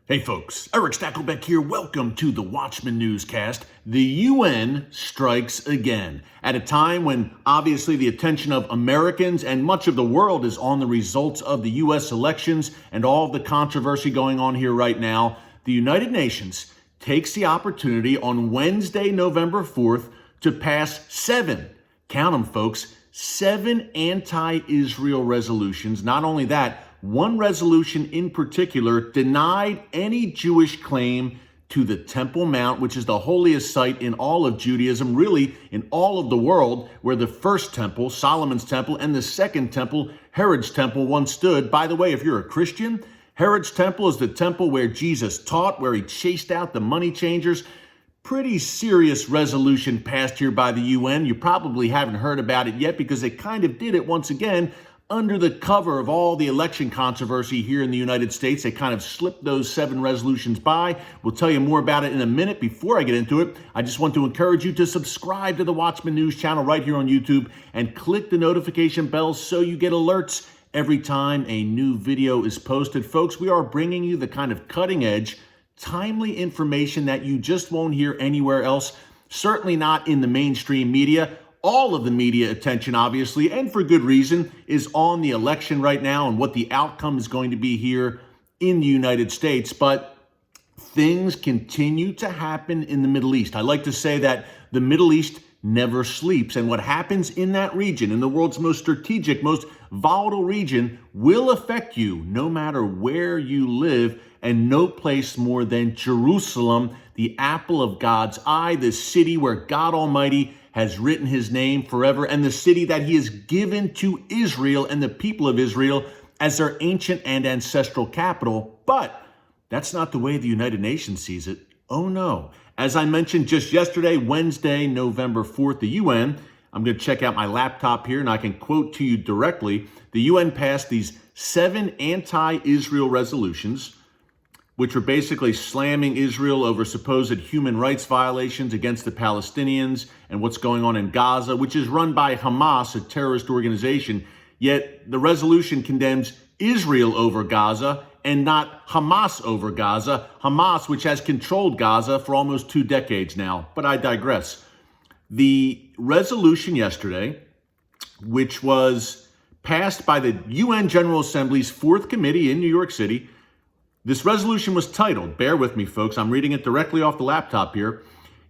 Hey folks, Erick Stakelbeck here. Welcome to the Watchman Newscast. The UN strikes again at a time when obviously the attention of Americans and much of the world is on the results of the US elections and all of the controversy going on here right now. The United Nations takes the opportunity on Wednesday, November 4th to pass count them folks, 7 anti-Israel resolutions. Not only that, one resolution in particular denied any Jewish claim to the Temple Mount, which is the holiest site in all of Judaism, really in all of the world, where the first temple, Solomon's temple, and the second temple, Herod's temple, once stood. By the way, if you're a Christian, Herod's temple is the temple where Jesus taught, where he chased out the money changers. Pretty serious resolution passed here by the UN. You probably haven't heard about it yet because they kind of did it once again under the cover of all the election controversy here in the United States. They kind of slipped those 7 resolutions by. We'll tell you more about it in a minute. Before I get into it, I just want to encourage you to subscribe to the Watchman News channel right here on YouTube and click the notification bell so you get alerts every time a new video is posted. Folks, we are bringing you the kind of cutting edge, timely information that you just won't hear anywhere else, certainly not in the mainstream media. All of the media attention, obviously, and for good reason, is on the election right now and what the outcome is going to be here in the United States. But things continue to happen in the Middle East. I like to say that the Middle East never sleeps. And what happens in that region, in the world's most strategic, most volatile region, will affect you no matter where you live, and no place more than Jerusalem, the apple of God's eye, the city where God Almighty has written his name forever, and the city that he has given to Israel and the people of Israel as their ancient and ancestral capital. But that's not the way the United Nations sees it. Oh no. As I mentioned just yesterday, Wednesday, November 4th, the UN, I'm going to check out my laptop here and I can quote to you directly. The UN passed these 7 anti-Israel resolutions, which were basically slamming Israel over supposed human rights violations against the Palestinians and what's going on in Gaza, which is run by Hamas, a terrorist organization. Yet the resolution condemns Israel over Gaza and not Hamas over Gaza. Hamas, which has controlled Gaza for almost 2 decades now. But I digress. The resolution yesterday, which was passed by the UN General Assembly's 4th Committee in New York City, this resolution was titled, bear with me folks, I'm reading it directly off the laptop here,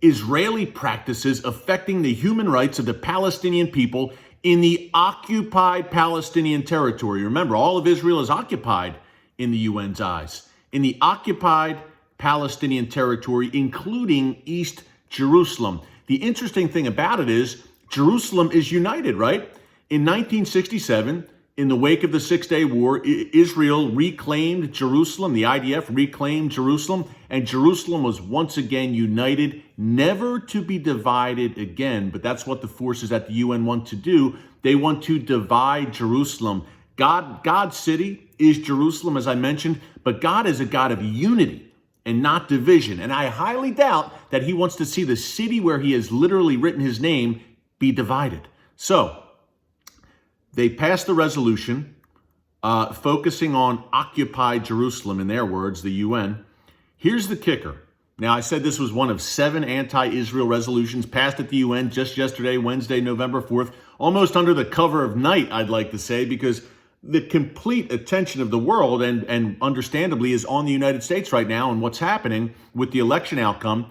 Israeli Practices Affecting the Human Rights of the Palestinian People in the Occupied Palestinian Territory. Remember, all of Israel is occupied in the UN's eyes. In the Occupied Palestinian Territory, including East Jerusalem. The interesting thing about it is Jerusalem is united, right? In 1967, in the wake of the 6-Day War, Israel reclaimed Jerusalem. The IDF reclaimed Jerusalem, and Jerusalem was once again united, never to be divided again. But that's what the forces at the UN want to do. They want to divide Jerusalem. God's city is Jerusalem, as I mentioned, but God is a God of unity and not division. And I highly doubt that he wants to see the city where he has literally written his name be divided. So they passed the resolution focusing on occupied Jerusalem, in their words, the UN. Here's the kicker. Now, I said this was one of 7 anti-Israel resolutions passed at the UN just yesterday, Wednesday, November 4th, almost under the cover of night, I'd like to say, because the complete attention of the world, and understandably, is on the United States right now and what's happening with the election outcome.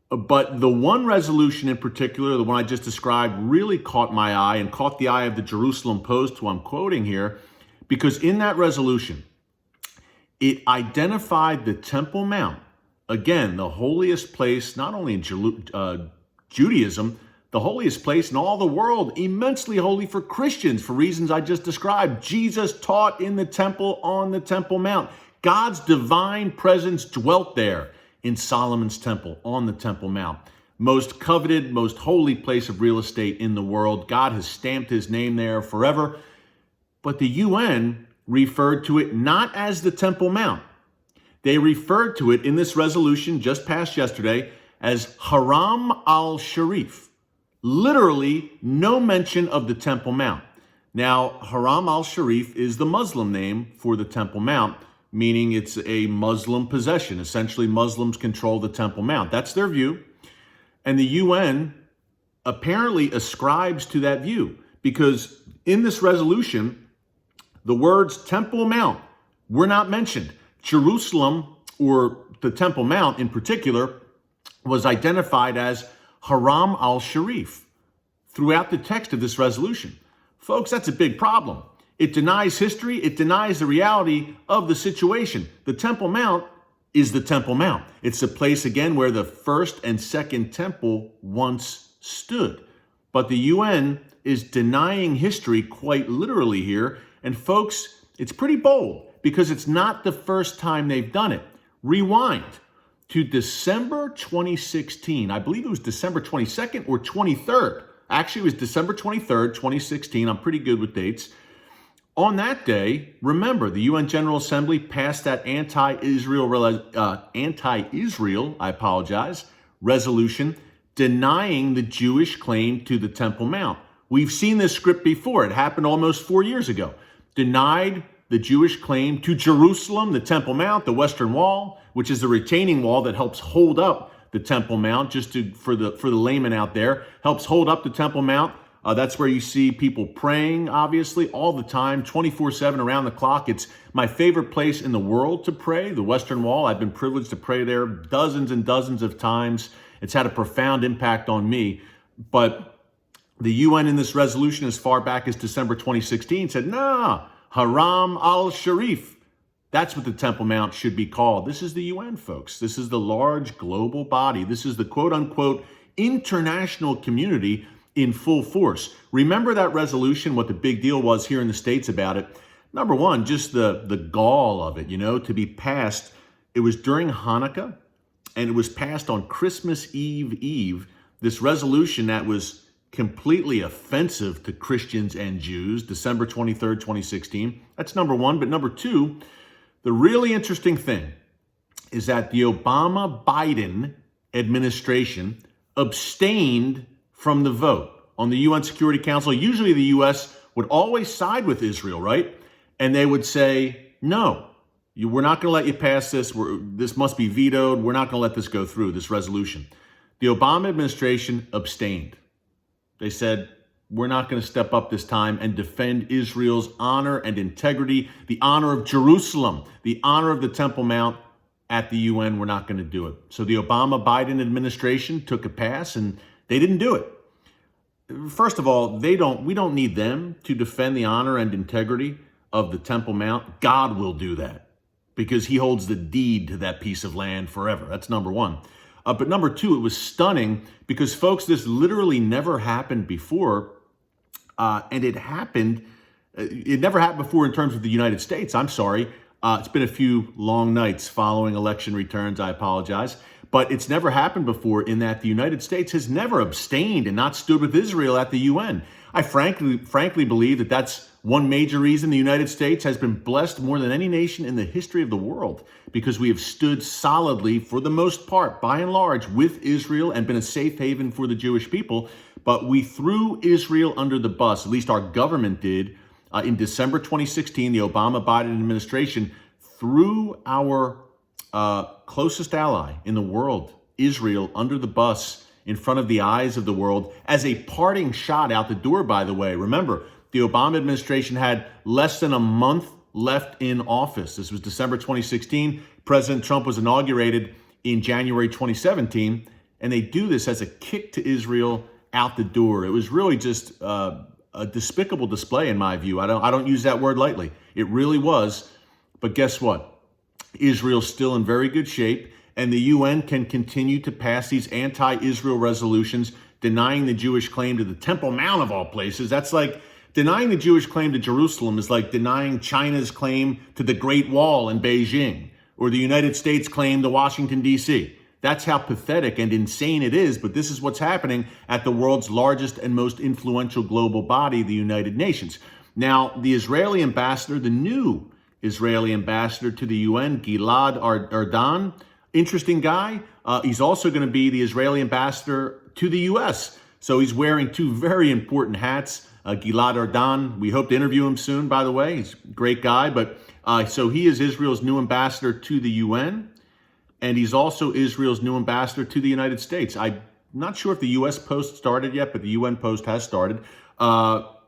But the one resolution in particular, the one I just described, really caught my eye and caught the eye of the Jerusalem Post, who I'm quoting here, because in that resolution, it identified the Temple Mount, again, the holiest place, not only in Judaism, the holiest place in all the world, immensely holy for Christians for reasons I just described. Jesus taught in the temple on the Temple Mount. God's divine presence dwelt there. In Solomon's temple, on the Temple Mount. Most coveted, most holy place of real estate in the world. God has stamped his name there forever. But the UN referred to it not as the Temple Mount. They referred to it in this resolution just passed yesterday as Haram Al-Sharif. Literally no mention of the Temple Mount. Now, Haram Al-Sharif is the Muslim name for the Temple Mount. meaning it's a Muslim possession. Essentially, Muslims control the Temple Mount. That's their view. And the UN apparently ascribes to that view, because in this resolution, the words Temple Mount were not mentioned. Jerusalem, or the Temple Mount in particular, was identified as Haram Al-Sharif throughout the text of this resolution. Folks, that's a big problem. It denies history. It denies the reality of the situation. The Temple Mount is the Temple Mount. It's the place, again, where the first and second temple once stood. But the UN is denying history quite literally here. And folks, it's pretty bold, because it's not the first time they've done it. Rewind to December 2016. I believe it was December 22nd or 23rd. Actually, it was December 23rd, 2016. I'm pretty good with dates. On that day, remember, the UN General Assembly passed that anti-Israel, resolution denying the Jewish claim to the Temple Mount. We've seen this script before. It happened almost 4 years ago. Denied the Jewish claim to Jerusalem, the Temple Mount, the Western Wall, which is the retaining wall that helps hold up the Temple Mount, for the layman out there, helps hold up the Temple Mount. That's where you see people praying, obviously, all the time, 24/7, around the clock. It's my favorite place in the world to pray, the Western Wall. I've been privileged to pray there dozens and dozens of times. It's had a profound impact on me. But the UN in this resolution, as far back as December 2016, said, nah, Haram Al-Sharif. That's what the Temple Mount should be called. This is the UN, folks. This is the large global body. This is the quote-unquote international community in full force. Remember that resolution, what the big deal was here in the States about it? Number one, just the gall of it, to be passed. It was during Hanukkah, and it was passed on Christmas Eve. This resolution that was completely offensive to Christians and Jews, December 23rd, 2016. That's number one. But number two, the really interesting thing is that the Obama-Biden administration abstained from the vote on the UN Security Council. Usually the U.S. would always side with Israel, right? And they would say, no, we're not going to let you pass this. This must be vetoed. We're not going to let this go through, this resolution. The Obama administration abstained. They said, we're not going to step up this time and defend Israel's honor and integrity, the honor of Jerusalem, the honor of the Temple Mount at the UN. We're not going to do it. So the Obama-Biden administration took a pass, and they didn't do it. First of all, we don't need them to defend the honor and integrity of the Temple Mount. God will do that, because he holds the deed to that piece of land forever. That's number one. But number two, it was stunning because, folks, this literally never happened before. And it never happened before in terms of the United States. I'm sorry. It's been a few long nights following election returns. I apologize. But it's never happened before in that the United States has never abstained and not stood with Israel at the UN. I frankly believe that that's one major reason the United States has been blessed more than any nation in the history of the world, because we have stood solidly, for the most part, by and large, with Israel and been a safe haven for the Jewish people. But we threw Israel under the bus, at least our government did, in December 2016. The Obama-Biden administration threw our closest ally in the world, Israel, under the bus in front of the eyes of the world as a parting shot out the door, by the way. Remember, the Obama administration had less than a month left in office. This was December 2016. President Trump was inaugurated in January 2017, and they do this as a kick to Israel out the door. It was really just a despicable display, in my view. I don't use that word lightly. It really was. But guess what? Israel's still in very good shape, and the UN can continue to pass these anti-Israel resolutions denying the Jewish claim to the Temple Mount, of all places. That's like denying the Jewish claim to Jerusalem is like denying China's claim to the Great Wall in Beijing, or the United States claim to Washington, D.C. That's how pathetic and insane it is, but this is what's happening at the world's largest and most influential global body, the United Nations. Now, the Israeli ambassador, the new Israeli ambassador to the UN, Gilad Erdan, interesting guy. He's also going to be the Israeli ambassador to the U.S., so he's wearing two very important hats. Gilad Erdan, we hope to interview him soon, by the way. He's a great guy, but So he is Israel's new ambassador to the UN, and he's also Israel's new ambassador to the United States. I'm not sure if the U.S. post started yet, but the UN post has started.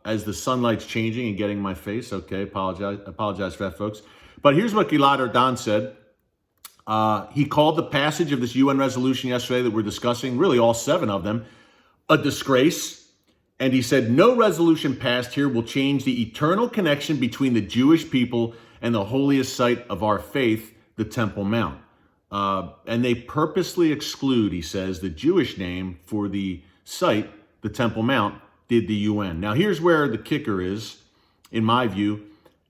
As the sunlight's changing and getting in my face, okay, apologize for that, folks. But here's what Gilad Erdan said. He called the passage of this UN resolution yesterday that we're discussing, really all 7 of them, a disgrace. And he said, no resolution passed here will change the eternal connection between the Jewish people and the holiest site of our faith, the Temple Mount. And they purposely exclude, he says, the Jewish name for the site, the Temple Mount, did the UN. Now, here's where the kicker is, in my view.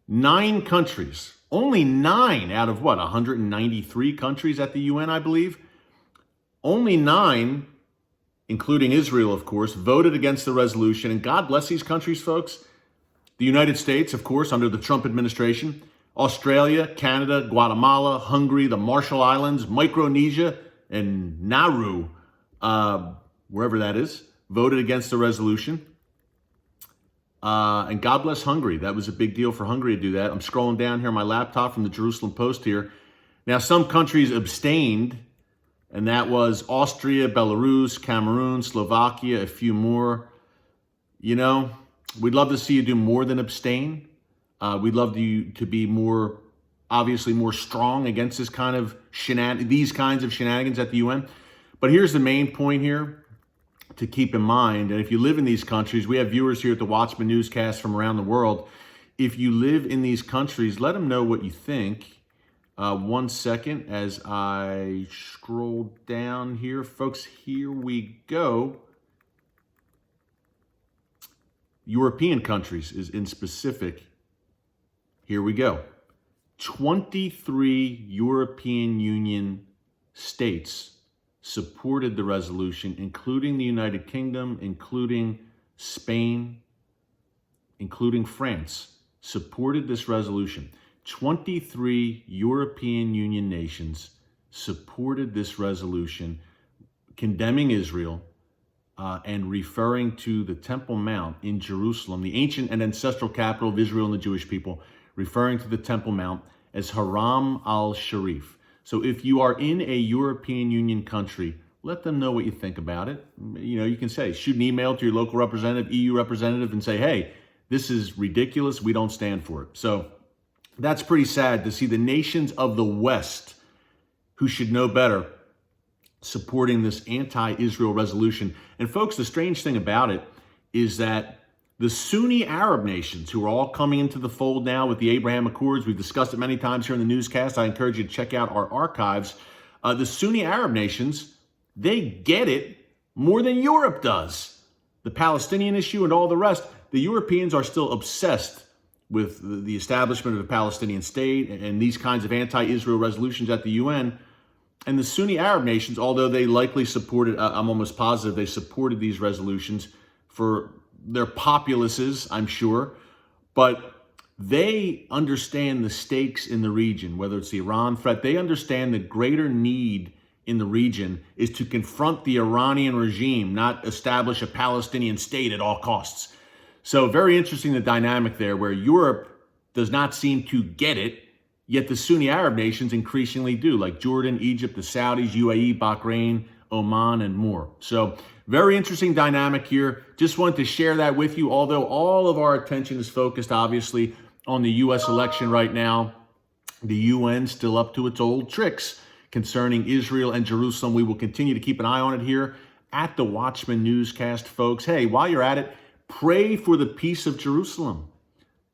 9 countries, only 9 out of 193 countries at the UN, I believe. Only 9, including Israel, of course, voted against the resolution. And God bless these countries, folks. The United States, of course, under the Trump administration, Australia, Canada, Guatemala, Hungary, the Marshall Islands, Micronesia, and Nauru, wherever that is, voted against the resolution. And God bless Hungary. That was a big deal for Hungary to do that. I'm scrolling down here on my laptop from the Jerusalem Post here. Now, some countries abstained, and that was Austria, Belarus, Cameroon, Slovakia, a few more. You know, we'd love to see you do more than abstain. We'd love you to be more, obviously more strong against these kinds of shenanigans at the UN. But here's the main point here to keep in mind. And if you live in these countries, we have viewers here at the Watchman Newscast from around the world. If you live in these countries, let them know what you think. 1 second as I scroll down here. Folks, here we go. European countries is in specific. Here we go. 23 European Union states supported the resolution, including the United Kingdom, including Spain, including France, supported this resolution. 23 European Union nations supported this resolution condemning Israel and referring to the Temple Mount in Jerusalem, the ancient and ancestral capital of Israel and the Jewish people, referring to the Temple Mount as Haram Al-Sharif. So if you are in a European Union country, let them know what you think about it. You know, you can say, shoot an email to your local representative, EU representative, and say, hey, this is ridiculous. We don't stand for it. So that's pretty sad to see the nations of the West, who should know better, supporting this anti-Israel resolution. And folks, the strange thing about it is that the Sunni Arab nations, who are all coming into the fold now with the Abraham Accords, we've discussed it many times here in the newscast. I encourage you to check out our archives. The Sunni Arab nations, they get it more than Europe does. The Palestinian issue and all the rest, the Europeans are still obsessed with the establishment of a Palestinian state and these kinds of anti-Israel resolutions at the UN. And the Sunni Arab nations, although they likely supported, I'm almost positive they supported these resolutions for their populaces, I'm sure, but they understand the stakes in the region, whether it's the Iran threat. They understand the greater need in the region is to confront the Iranian regime, not establish a Palestinian state at all costs. So very interesting, the dynamic there, where Europe does not seem to get it, yet the Sunni Arab nations increasingly do, like Jordan, Egypt, the Saudis, UAE, Bahrain, Oman, and more. So very interesting dynamic here. Just wanted to share that with you, although all of our attention is focused, obviously, on the U.S. election right now. The UN still up to its old tricks concerning Israel and Jerusalem. We will continue to keep an eye on it here at the Watchman Newscast, folks. Hey, while you're at it, pray for the peace of Jerusalem.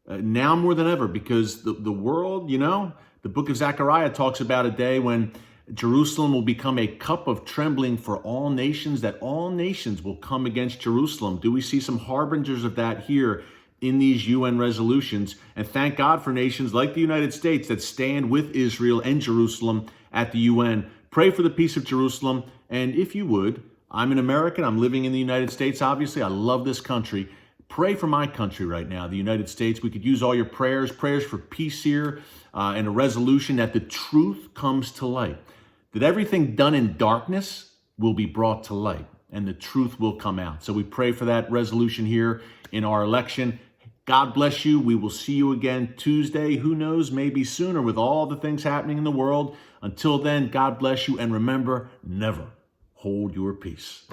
Now more than ever, because the world, you know, the book of Zechariah talks about a day when Jerusalem will become a cup of trembling for all nations, that all nations will come against Jerusalem. Do we see some harbingers of that here in these UN resolutions? And thank God for nations like the United States that stand with Israel and Jerusalem at the UN. Pray for the peace of Jerusalem. And if you would, I'm an American. I'm living in the United States, obviously. I love this country. Pray for my country right now, the United States. We could use all your prayers for peace here and a resolution that the truth comes to light. That everything done in darkness will be brought to light and the truth will come out. So we pray for that resolution here in our election. God bless you. We will see you again Tuesday. Who knows, maybe sooner with all the things happening in the world. Until then, God bless you. And remember, never hold your peace.